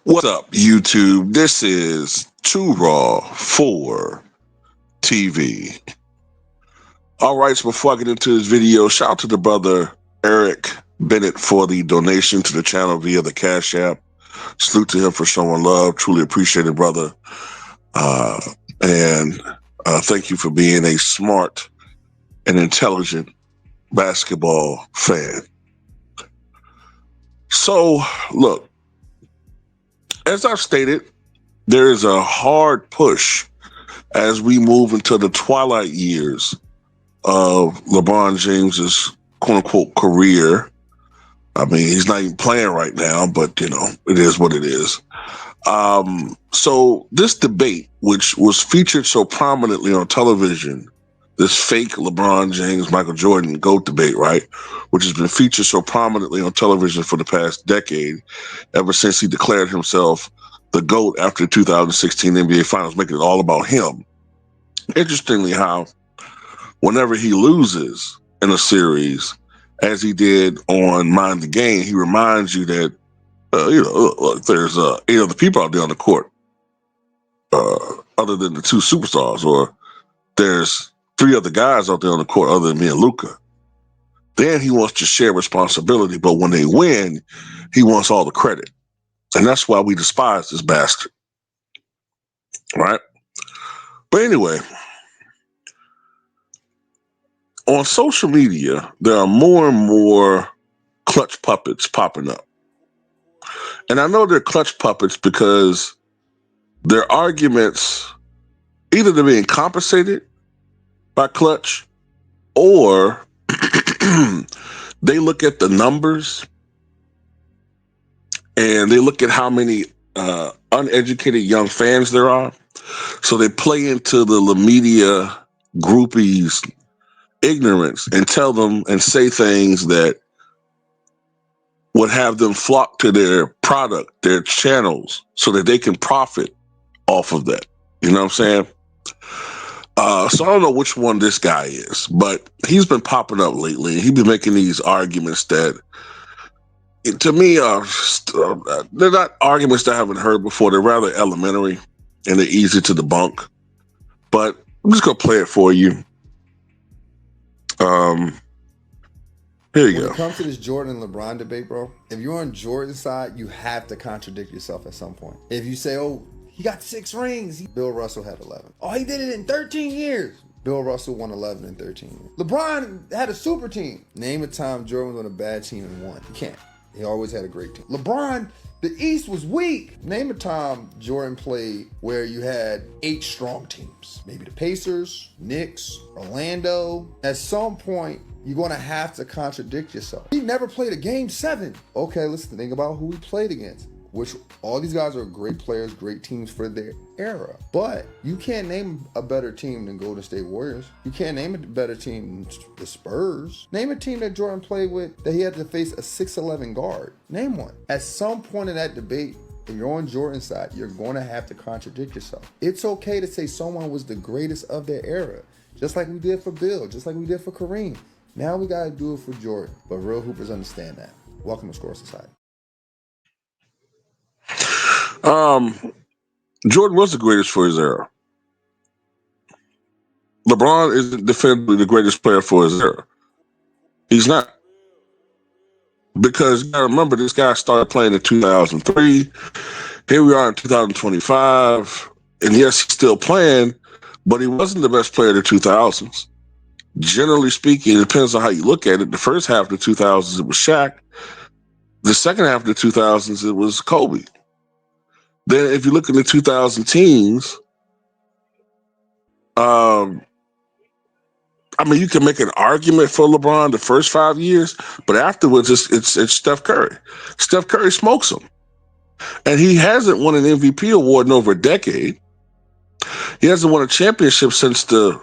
What's up, YouTube? This is Too Raw for TV. All right, so before I get into this video, shout out to the brother Eric Bennett for the donation to the channel via the Cash App. Salute to him for showing love. Truly appreciate it, brother. And thank you for being a smart and intelligent basketball fan. So, look, as I've stated, there is a hard push as we move into the twilight years of LeBron James's quote unquote career. I mean, he's not even playing right now, but it is what it is. So this debate, which was featured so prominently on television, this fake LeBron James, Michael Jordan GOAT debate, right? Which has been featured so prominently on television for the past decade, ever since he declared himself the GOAT after the 2016 NBA Finals, making it all about him. Interestingly, how whenever he loses in a series, as he did on Mind the Game, he reminds you that look, there's 8 other people out there on the court, other than the 2 superstars, or there's 3 other guys out there on the court other than me and Luka. Then he wants to share responsibility, but when they win, he wants all the credit, and that's why we despise this bastard, right? But anyway, on social media, there are more and more Klutch puppets popping up. And I know they're Klutch puppets because their arguments, either they're being compensated by Klutch, or they look at the numbers and they look at how many uneducated young fans there are. So they play into the media groupies' ignorance and tell them and say things that would have them flock to their product, their channels, so that they can profit off of that. You know what I'm saying? So I don't know which one this guy is, but he's been popping up lately. He's been making these arguments that, to me, they're not arguments that I haven't heard before. They're rather elementary and they're easy to debunk. But I'm just going to play it for you. Here you When go. it comes to this Jordan and LeBron debate, bro, if you're on Jordan's side, you have to contradict yourself at some point. If you say, oh, he got 6 rings, Bill Russell had 11. Oh, he did it in 13 years. Bill Russell won 11 in 13 years. LeBron had a super team. Name a time Jordan was on a bad team and won. You can't. He always had a great team. LeBron, the East was weak. Name a time Jordan played where you had 8 strong teams. Maybe the Pacers, Knicks, Orlando. At some point, you're going to have to contradict yourself. He never played a game 7. Okay, let's think about who he played against. Which all these guys are great players, great teams for their era. But you can't name a better team than Golden State Warriors. You can't name a better team than the Spurs. Name a team that Jordan played with that he had to face a 6'11 guard. Name one. At some point in that debate, if you're on Jordan's side, you're going to have to contradict yourself. It's okay to say someone was the greatest of their era. Just like we did for Bill, just like we did for Kareem. Now we got to do it for Jordan. But real hoopers understand that. Welcome to Score Society. Jordan was the greatest for his era. LeBron isn't definitively the greatest player for his era. He's not. Because you gotta remember, this guy started playing in 2003. Here we are in 2025. And yes, he's still playing, but he wasn't the best player of the 2000s. Generally speaking, it depends on how you look at it. The first half of the 2000s, it was Shaq. The second half of the 2000s, it was Kobe. Then if you look at the 2000 teens, I mean, you can make an argument for LeBron the first 5 years, but afterwards, it's Steph Curry. Steph Curry smokes him. And he hasn't won an MVP award in over a decade. He hasn't won a championship since the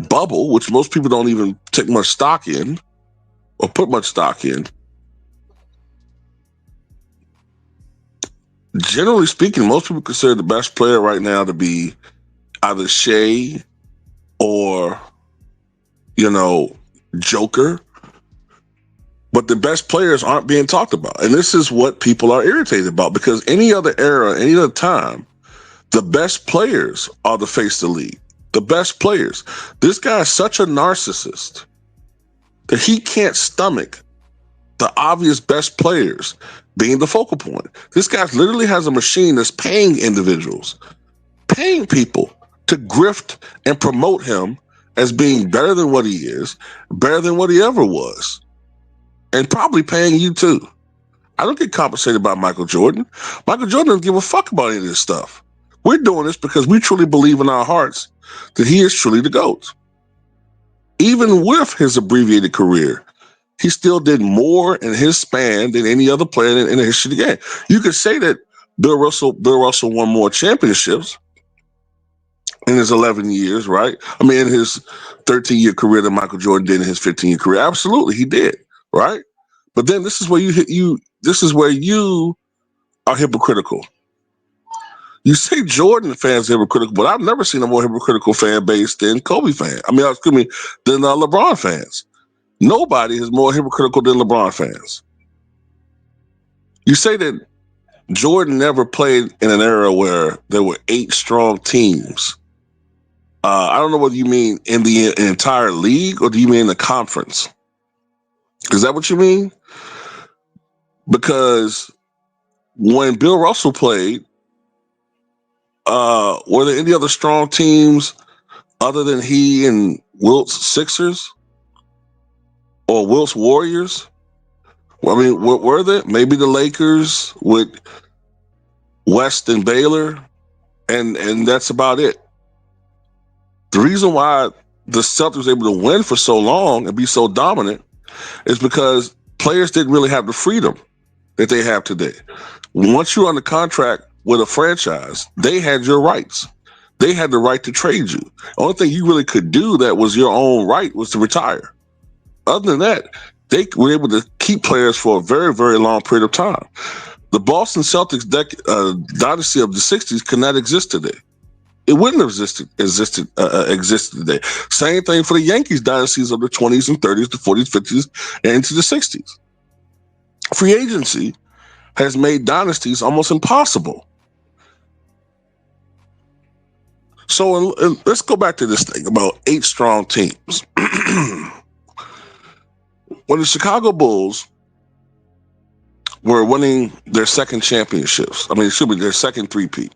bubble, which most people don't even take much stock in or put much stock in. Generally speaking, most people consider the best player right now to be either Shea or, Joker. but the best players aren't being talked about. And this is what people are irritated about, because any other era, any other time, the best players are the face of the league. The best players. This guy is such a narcissist that he can't stomach the obvious best players being the focal point. This guy literally has a machine that's paying individuals, paying people to grift and promote him as being better than what he is, better than what he ever was, and probably paying you too. I don't get compensated by Michael Jordan. Michael Jordan doesn't give a fuck about any of this stuff. We're doing this because we truly believe in our hearts that he is truly the GOAT. Even with his abbreviated career, he still did more in his span than any other player in the history of the game. You could say that Bill Russell won more championships in his 11 years, right? I mean, in his 13-year career than Michael Jordan did in his 15-year career. Absolutely, he did, right? But then this is where this is where you are hypocritical. You say Jordan fans are hypocritical, but I've never seen a more hypocritical fan base than Kobe fans. I mean, excuse me, than LeBron fans. Nobody is more hypocritical than LeBron fans. You say that Jordan never played in an era where there were 8 strong teams. I don't know whether you mean in the entire league or do you mean the conference? Is that what you mean? Because when Bill Russell played, were there any other strong teams other than he and Wilt's Sixers or Wilt's Warriors? I mean, were there? Maybe the Lakers with West and Baylor, and that's about it. The reason why the Celtics were able to win for so long and be so dominant is because players didn't really have the freedom that they have today. Once you're under contract with a franchise, they had your rights. They had the right to trade you. The only thing you really could do that was your own right was to retire. Other than that, they were able to keep players for a very, very long period of time. The Boston Celtics dynasty of the 60s could not exist today. It wouldn't have existed today. Same thing for the Yankees dynasties of the 20s and 30s, the 40s, 50s, and into the 60s. Free agency has made dynasties almost impossible. So let's go back to this thing about 8 strong teams. When the Chicago Bulls were winning their second championships, I mean, it should be their second three-peat,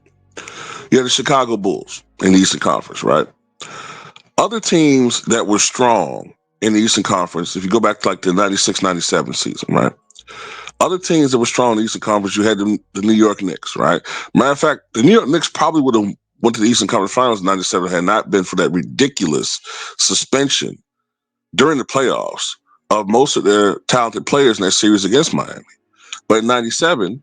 you had the Chicago Bulls in the Eastern Conference, right? Other teams that were strong in the Eastern Conference, if you go back to like the 96-97 season, right? Other teams that were strong in the Eastern Conference, you had the New York Knicks, right? Matter of fact, the New York Knicks probably would have went to the Eastern Conference Finals in 97 had not been for that ridiculous suspension during the playoffs of most of their talented players in that series against Miami. But in 97,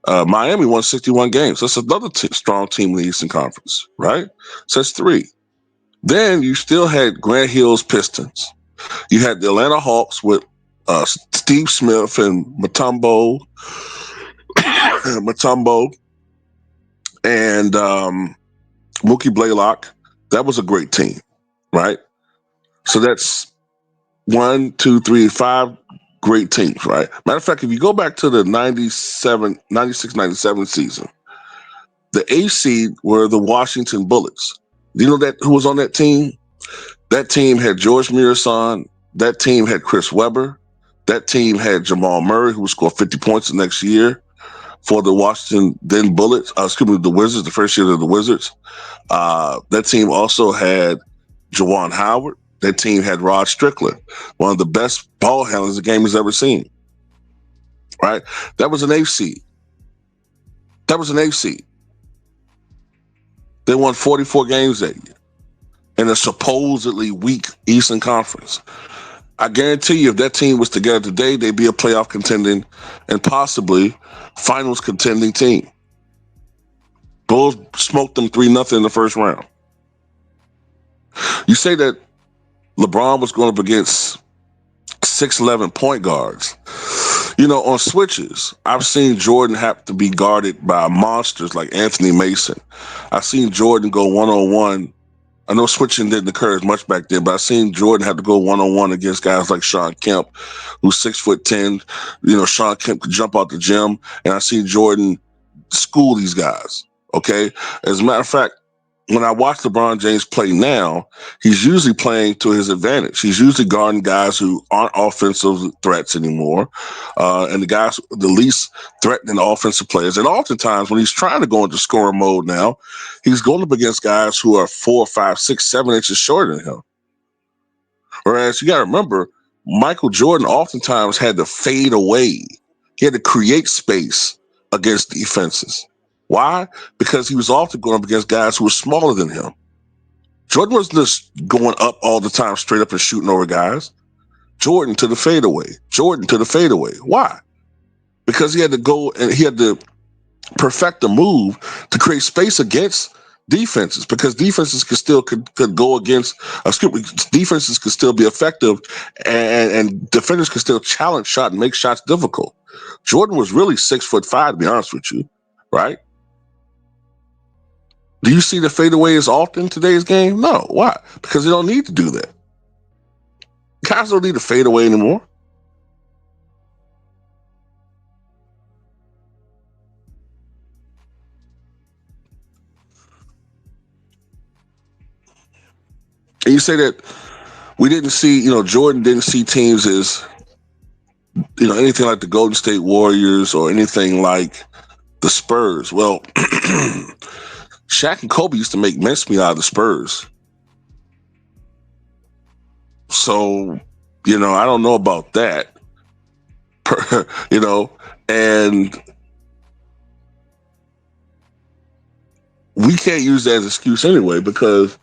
Miami won 61 games. That's another strong team in the Eastern Conference, right? So that's 3. Then you still had Grant Hill's Pistons. You had the Atlanta Hawks with Steve Smith and Mutombo and Mookie Blaylock. That was a great team, right? So that's 1, 2, 3, 5 great teams, right? Matter of fact, if you go back to the 96-97 season, the A seed were the Washington Bullets. Do you know that who was on that team? That team had George Mirasan. That team had Chris Webber. That team had Jamal Murray, who would score 50 points the next year for the Washington then Bullets. The Wizards, the first year of the Wizards. That team also had Juwan Howard. That team had Rod Strickland, one of the best ball handlers the game has ever seen. Right? That was an 8th seed. They won 44 games that year in a supposedly weak Eastern Conference. I guarantee you, if that team was together today, they'd be a playoff contending and possibly finals contending team. Bulls smoked them 3-0 in the first round. You say that LeBron was going up against 6'11" point guards. You know, on switches, I've seen Jordan have to be guarded by monsters like Anthony Mason. I've seen Jordan go one-on-one I know switching didn't occur as much back then, but I seen Jordan have to go 1-on-1 against guys like Sean Kemp, who's 6'10". Sean Kemp could jump out the gym, and I seen Jordan school these guys. Okay, as a matter of fact, when I watch LeBron James play now, he's usually playing to his advantage. He's usually guarding guys who aren't offensive threats anymore, and the least threatening offensive players. And oftentimes, when he's trying to go into scoring mode now, he's going up against guys who are 4, 5, 6, 7 inches shorter than him. Whereas you got to remember, Michael Jordan oftentimes had to fade away. He had to create space against defenses. Why? Because he was often going up against guys who were smaller than him. Jordan wasn't just going up all the time, straight up and shooting over guys. Jordan to the fadeaway. Jordan to the fadeaway. Why? Because he had to go and he had to perfect the move to create space against defenses, because defenses could go against defenses could still be effective, and defenders could still challenge shot and make shots difficult. Jordan was really 6'5", to be honest with you, right? Do you see the fadeaway as often in today's game? No. Why? Because they don't need to do that. Guys don't need to fade away anymore. And you say that we didn't see, Jordan didn't see teams as, anything like the Golden State Warriors or anything like the Spurs. Well, Shaq and Kobe used to make mincemeat out of the Spurs. So, I don't know about that. And we can't use that as an excuse anyway, because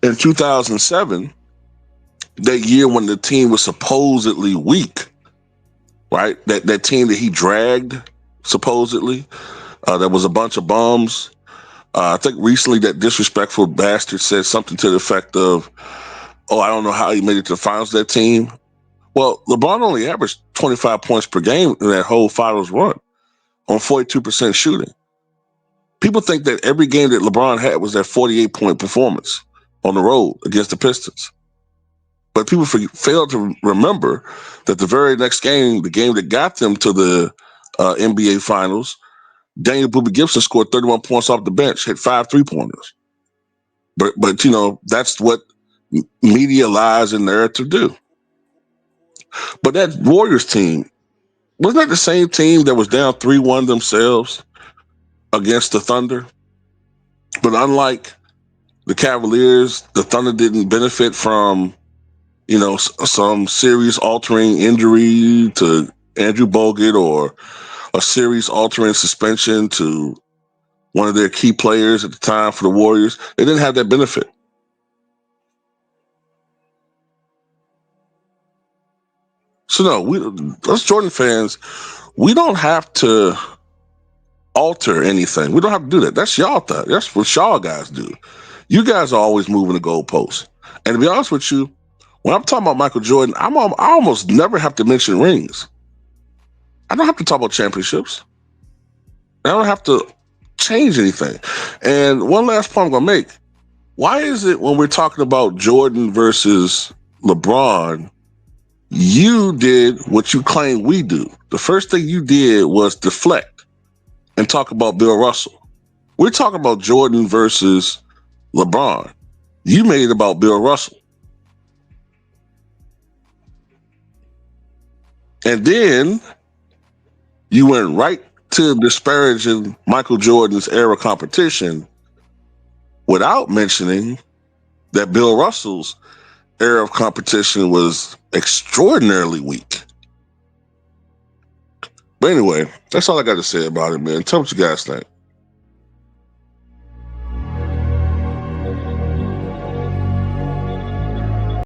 in 2007, that year when the team was supposedly weak, right? That team that he dragged, supposedly, that was a bunch of bums. I think recently that disrespectful bastard said something to the effect of, "Oh, I don't know how he made it to the finals of that team." Well, LeBron only averaged 25 points per game in that whole finals run on 42% shooting. People think that every game that LeBron had was that 48-point performance on the road against the Pistons. But people fail to remember that the very next game, the game that got them to the NBA Finals, Daniel Boobie Gibson scored 31 points off the bench, hit 5 3-pointers. But that's what media lies and narrative do. But that Warriors team, wasn't that the same team that was down 3-1 themselves against the Thunder? But unlike the Cavaliers, the Thunder didn't benefit from, some series altering injury to Andrew Bogut, or a series altering suspension to one of their key players at the time for the Warriors. They didn't have that benefit. So no, us Jordan fans, we don't have to alter anything. We don't have to do that. That's y'all thing. That's what y'all guys do. You guys are always moving the goalposts. And to be honest with you, when I'm talking about Michael Jordan, I almost never have to mention rings. I don't have to talk about championships. I don't have to change anything. And one last point I'm going to make. Why is it when we're talking about Jordan versus LeBron, you did what you claim we do? The first thing you did was deflect and talk about Bill Russell. We're talking about Jordan versus LeBron. You made it about Bill Russell. And then you went right to disparaging Michael Jordan's era competition without mentioning that Bill Russell's era of competition was extraordinarily weak. But anyway, that's all I got to say about it, man. Tell me what you guys think.